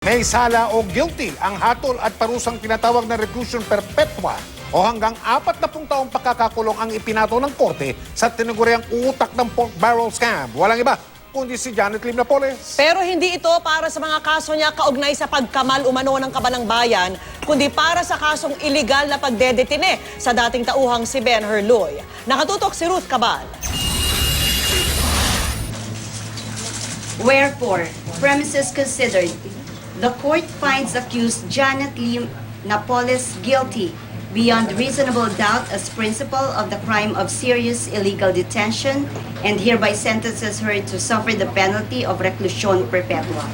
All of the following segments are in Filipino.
May sala o guilty ang hatol at parusang tinatawag na reclusion perpetua o hanggang 40 taong pagkakakulong ang ipinato ng korte sa tinaguriang utak ng pork barrel scam. Walang iba kundi si Janet Lim Napoles. Pero hindi ito para sa mga kaso niya kaugnay sa pagkamal umano ng kabalang bayan, kundi para sa kasong iligal na pagdedetine sa dating tauhang si Ben Herloy. Nakatutok si Ruth Cabal. Wherefore, premises considered, the court finds accused Janet Lim Napoles guilty beyond reasonable doubt as principal of the crime of serious illegal detention and hereby sentences her to suffer the penalty of reclusion perpetua.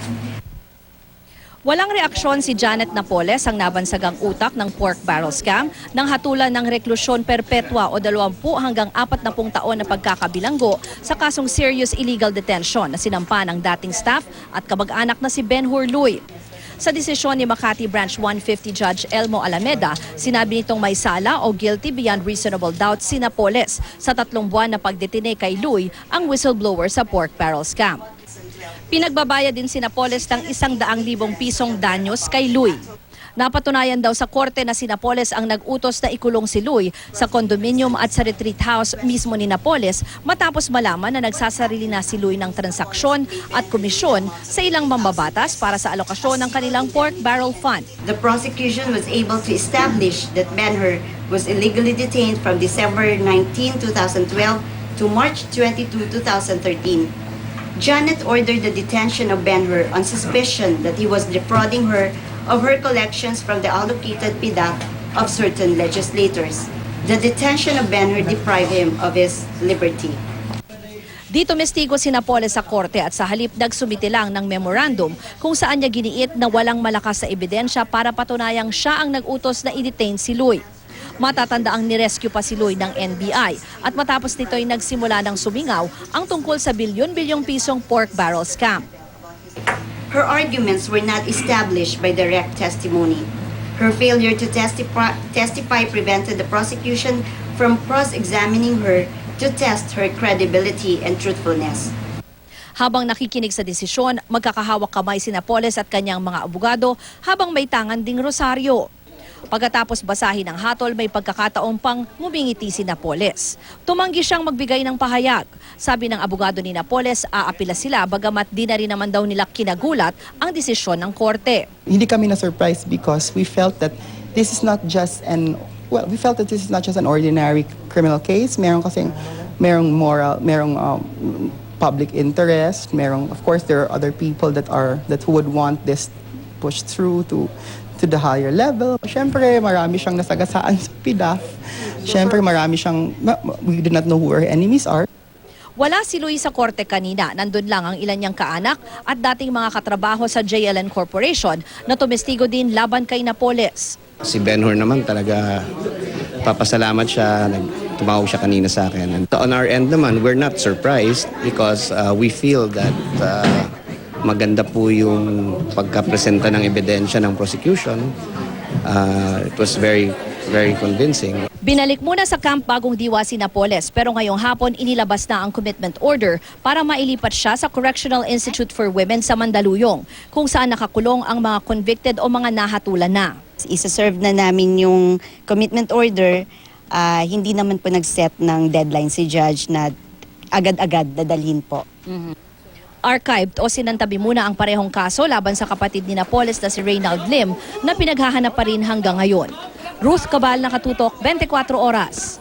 Walang reaksyon si Janet Napoles, ang nabansagang utak ng pork barrel scam, ng hatulan ng reklusyon perpetua o 20 hanggang 40 taon na pagkakabilanggo sa kasong serious illegal detention na sinampa ng dating staff at kamag-anak na si Ben Herloy. Sa desisyon ni Makati Branch 150 Judge Elmo Alameda, sinabi nitong may sala o guilty beyond reasonable doubt si Napoles sa 3 buwan na pagdetine kay Luy, ang whistleblower sa pork barrel scam. Pinagbabayad din si Napoles ng 100,000 pisong danyos kay Luy. Napatunayan daw sa korte na si Napoles ang nag-utos na ikulong si Luy sa condominium at sa retreat house mismo ni Napoles matapos malaman na nagsasarili na si Luy ng transaksyon at komisyon sa ilang mambabatas para sa alokasyon ng kanilang pork barrel fund. The prosecution was able to establish that Ben-Hur was illegally detained from December 19, 2012 to March 22, 2013. Janet ordered the detention of Ben-Hur on suspicion that he was defrauding her of her collections from the allocated PDAC of certain legislators. The detention of Ben-Hur deprived him of his liberty. Dito mestigo si Napoles sa korte at sa halip nagsumite lang ng memorandum kung saan niya giniit na walang malakas na ebidensya para patunayang siya ang nag-utos na i-detain si Luy. Matatandaang nirescue pa si Luy ng NBI at matapos nito'y nagsimula ng sumingaw ang tungkol sa bilyon-bilyong pisong pork barrel scam. Her arguments were not established by direct testimony. Her failure to testify prevented the prosecution from cross-examining her to test her credibility and truthfulness. Habang nakikinig sa desisyon, magkakahawak kamay si Napoles at kanyang mga abogado habang may tangan ding rosaryo. Pagkatapos basahin ang hatol, may pagkakataong pang ngumingiti si Napoles. Tumanggi siyang magbigay ng pahayag. Sabi ng abogado ni Napoles, aapila sila bagamat di na rin naman daw nila kinagulat ang desisyon ng korte. Hindi kami na-surprise because we felt that this is not just an ordinary criminal case. Merong moral, public interest. Of course, there are other people that who would want this pushed through to the higher level. Siyempre, marami siyang nasagasaan sa PDAF. Siyempre, we do not know who our enemies are. Wala si Luy sa korte kanina. Nandun lang ang ilan niyang kaanak at dating mga katrabaho sa JLN Corporation na tumestigo din laban kay Napoles. Si Ben-Hur naman talaga papasalamat siya. Tumawag siya kanina sa akin. And on our end naman, we're not surprised because we feel that maganda po yung pagkapresenta ng ebidensya ng prosecution. It was very, very convincing. Binalik muna sa Camp Bagong Diwa si Napoles pero ngayong hapon inilabas na ang commitment order para mailipat siya sa Correctional Institute for Women sa Mandaluyong kung saan nakakulong ang mga convicted o mga nahatulan na. Isa-serve na namin yung commitment order. Hindi naman po nag-set ng deadline si judge na agad-agad dadalhin po. Archived o sinantabi muna ang parehong kaso laban sa kapatid ni Napoles na si Reynald Lim na pinaghahanap pa rin hanggang ngayon. Ruth Cabal, Nakatutok, 24 Oras.